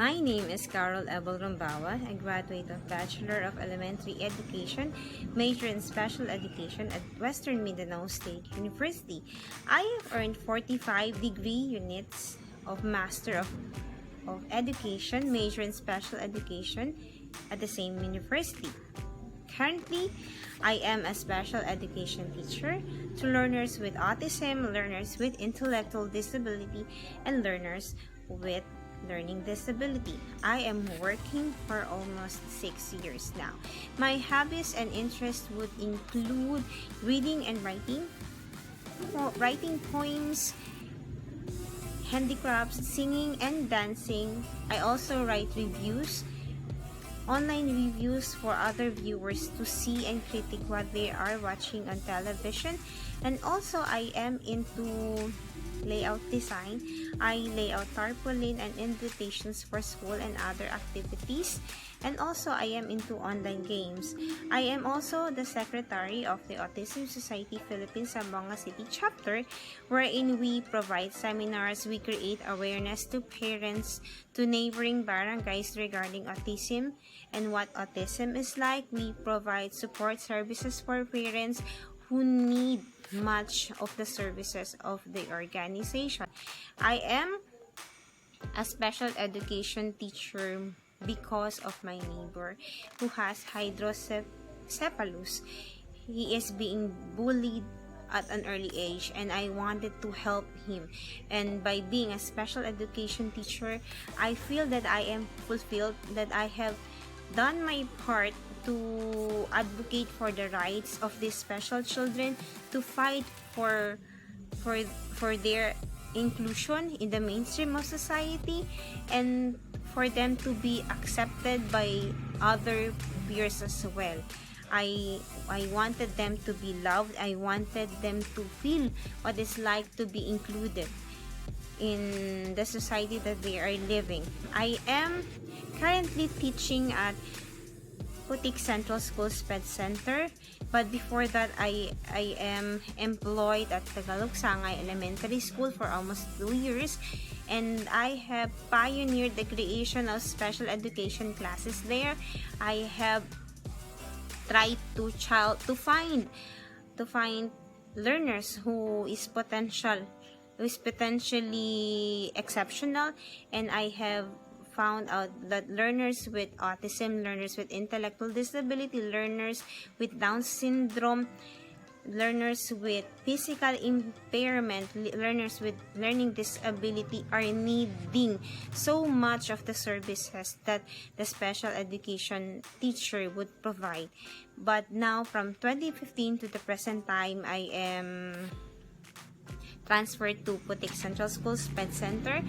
My name is Carol Ebel Rombawa, a graduate of Bachelor of Elementary Education, major in Special Education at Western Mindanao State University. I have earned 45 degree units of Master of Education, major in Special Education at the same university. Currently, I am a special education teacher to learners with autism, learners with intellectual disability, and learners with learning disability. I am working for almost 6 years now. My hobbies and interests would include reading and writing poems, handicrafts, singing and dancing. I also write reviews, online reviews for other viewers to see and critique what they are watching on television. And also I am into layout design. I lay out tarpaulin and invitations for school and other activities. And also I am into online games. I am also the secretary of the Autism Society Philippines Zamboanga City chapter, wherein we provide seminars, we create awareness to parents, to neighboring barangays regarding autism and what autism is like. We provide support services for parents who need much of the services of the organization. I am a special education teacher because of my neighbor who has hydrocephalus. He is being bullied at an early age and I wanted to help him, and by being a special education teacher, I feel that I am fulfilled, that I have done my part to advocate for the rights of these special children, to fight for their inclusion in the mainstream of society, and for them to be accepted by other peers as well. I wanted them to be loved. I wanted them to feel what it's like to be included in the society that they are living. I am currently teaching at Putik Central School Sped Center, but before that I am employed at Tagalog Sangay Elementary School for almost 2 years, and I have pioneered the creation of special education classes there. I have tried to find learners who is potentially exceptional, and I have found out that learners with autism, learners with intellectual disability, learners with Down syndrome, learners with physical impairment, learners with learning disability are needing so much of the services that the special education teacher would provide. But now from 2015 to the present time, I am transferred to Putik Central School Sped Center,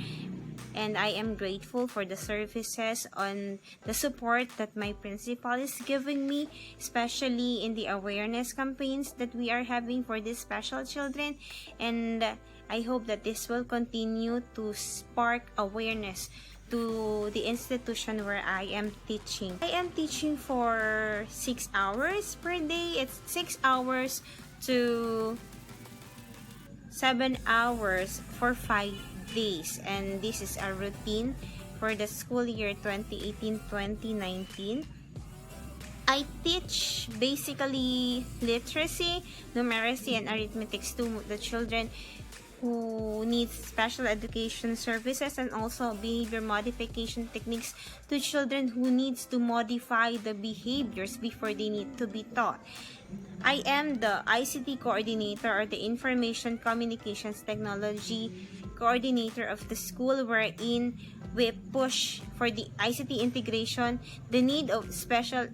and I am grateful for the services and the support that my principal is giving me, especially in the awareness campaigns that we are having for these special children. And I hope that this will continue to spark awareness to the institution where I am teaching. I am teaching for 6 hours per day. It's 6 hours to 7 hours for 5 days, and this is a routine for the school year 2018-2019. I teach basically literacy, numeracy, and arithmetics to the children who need special education services, and also behavior modification techniques to children who needs to modify the behaviors before they need to be taught. I am the ICT coordinator, or the Information Communications Technology coordinator of the school, wherein we push for the ICT integration, the need of special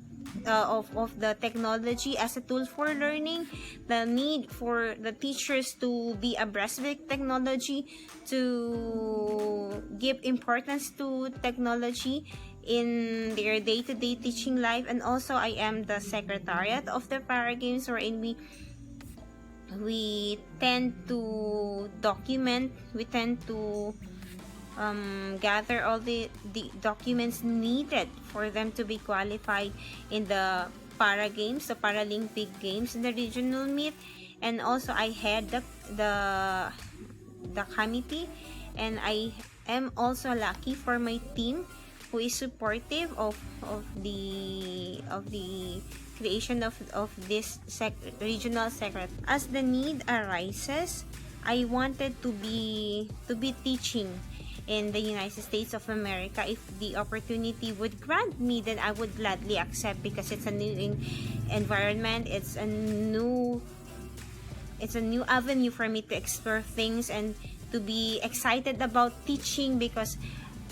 of the technology as a tool for learning, the need for the teachers to be abreast with technology, to give importance to technology in their day-to-day teaching life. And also I am the secretariat of the Paragames, wherein we tend to document, we tend to gather all the documents needed for them to be qualified in the Para Games, the Paralympic Games in the regional meet. And also I head the committee, and I am also lucky for my team who is supportive of the creation of this regional secretary. As the need arises, I wanted to be teaching in the United States of America. If the opportunity would grant me, then I would gladly accept, because it's a new environment. It's a new avenue for me to explore things and to be excited about teaching, because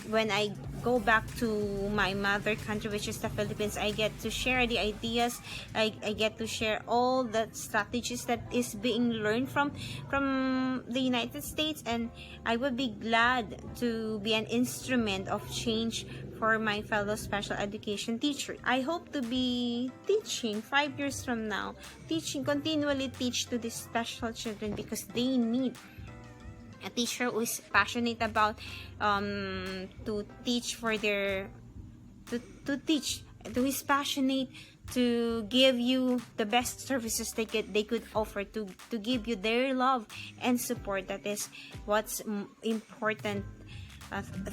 when I go back to my mother country, which is the Philippines, I get to share the ideas. I get to share all the strategies that is being learned from the United States, and I would be glad to be an instrument of change for my fellow special education teacher. I hope to be teaching 5 years from now, continually teach to these special children, because they need a teacher who is passionate about to teach for their to teach, who is passionate to give you the best services they could offer, to give you their love and support. That is what's important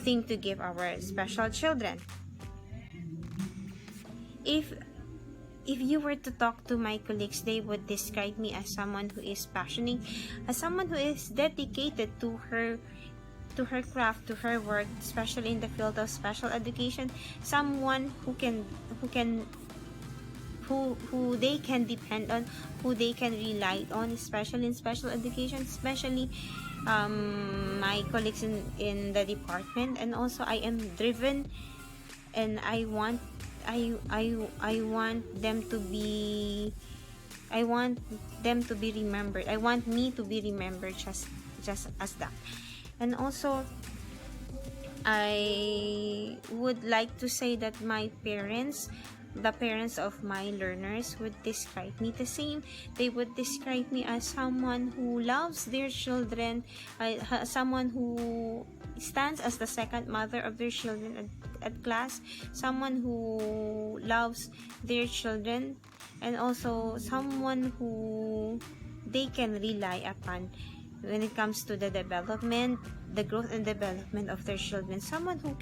thing to give our special children. If you were to talk to my colleagues, they would describe me as someone who is passionate, as someone who is dedicated to her craft, to her work, especially in the field of special education. Someone who they can depend on, who they can rely on, especially in special education, especially my colleagues in the department. And also, I am driven, and I want them to be remembered. I want me to be remembered just as that. And also, I would like to say that my parents, the parents of my learners, would describe me the same. They would describe me as someone who loves their children, someone who stands as the second mother of their children at class, someone who loves their children, and also someone who they can rely upon when it comes to the growth and development of their children. Someone who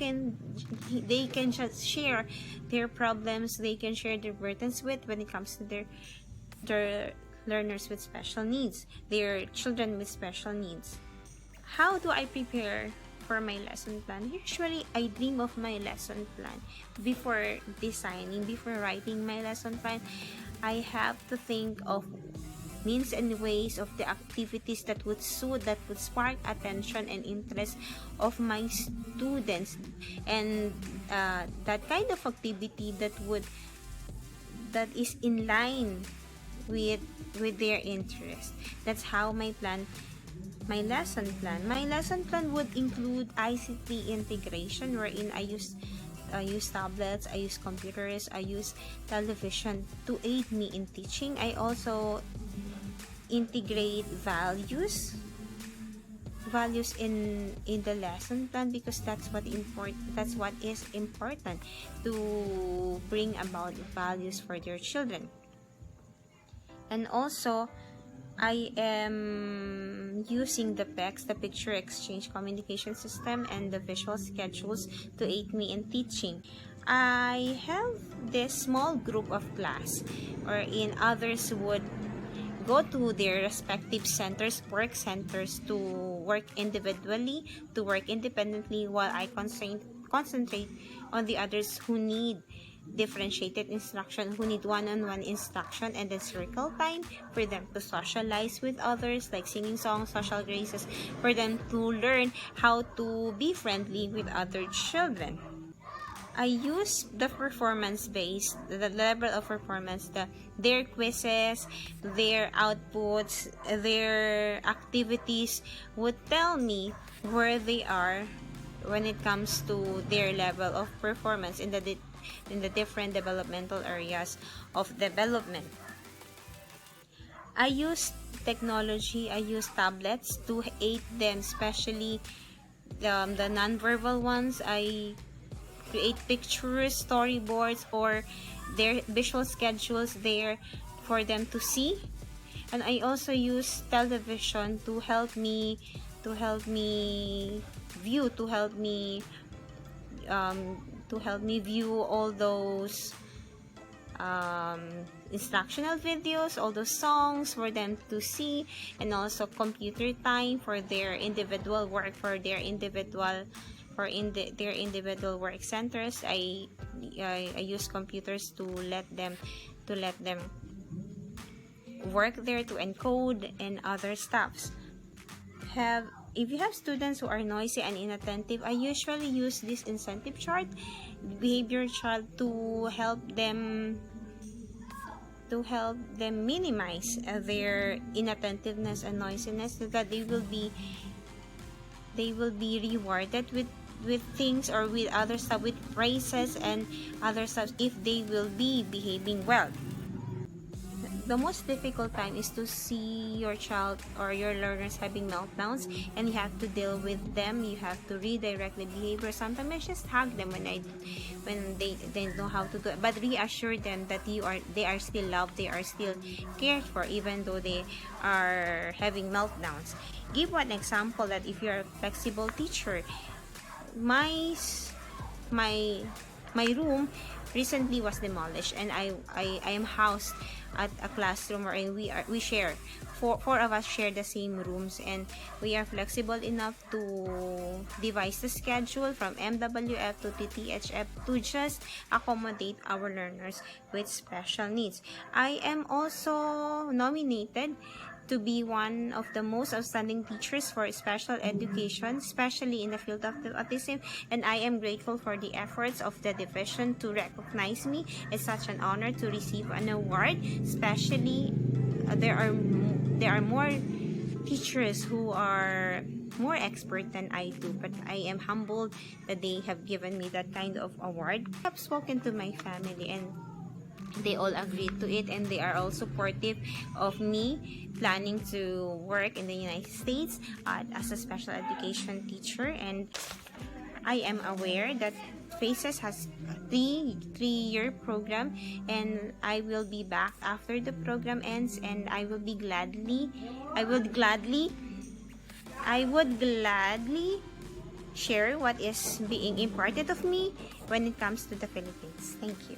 they can just share their problems, they can share their burdens with when it comes to their learners with special needs, their children with special needs. How do I prepare for my lesson plan? Usually, I dream of my lesson plan before writing my lesson plan. I have to think of means and ways of the activities that would spark attention and interest of my students, and that kind of activity that is in line with their interest. That's how my lesson plan would include ICT integration, wherein I use tablets, I use computers, I use television to aid me in teaching. I also integrate values in the lesson plan, because that's what is important, to bring about values for their children. And also, I am using the PECS, the Picture Exchange Communication System, and the visual schedules to aid me in teaching. I have this small group of class, wherein others would go to their respective work centers, to work individually, to work independently, while I concentrate on the others who need differentiated instruction, who need one-on-one instruction, and then circle time for them to socialize with others, like singing songs, social graces, for them to learn how to be friendly with other children. I use the performance-based, the level of performance, their quizzes, their outputs, their activities would tell me where they are when it comes to their level of performance in the different developmental areas of development. I use technology, I use tablets to aid them, especially the non-verbal ones. I create pictures, storyboards, or their visual schedules there for them to see. And I also use television to help me view, to help me to help me view all those instructional videos, all those songs for them to see, and also computer time for their individual work, for their individual work centers. I use computers to let them work there, to encode and other stuffs. If you have students who are noisy and inattentive, I usually use this incentive chart, behavior chart, to help them minimize their inattentiveness and noisiness, so that they will be rewarded with things, or with other stuff, with praises and other stuff, if they will be behaving well. The most difficult time is to see your child or your learners having meltdowns, and you have to deal with them. You have to redirect the behavior. Sometimes I just hug them when they don't know how to do it, but reassure them that they are still loved, they are still cared for, even though they are having meltdowns. Give one example, that if you're a flexible teacher, my room recently was demolished, and I am housed at a classroom wherein we share, four of us share the same rooms, and we are flexible enough to devise the schedule from MWF to TTHF to just accommodate our learners with special needs. I am also nominated to be one of the most outstanding teachers for special education, especially in the field of autism, and I am grateful for the efforts of the division to recognize me. It's such an honor to receive an award, especially there are more teachers who are more expert than I do, but I am humbled that they have given me that kind of award. I've spoken to my family, and they all agreed to it, and they are all supportive of me planning to work in the United States as a special education teacher. And I am aware that FACES has a three-year program, and I will be back after the program ends, and I would gladly share what is being imparted of me when it comes to the Philippines. Thank you.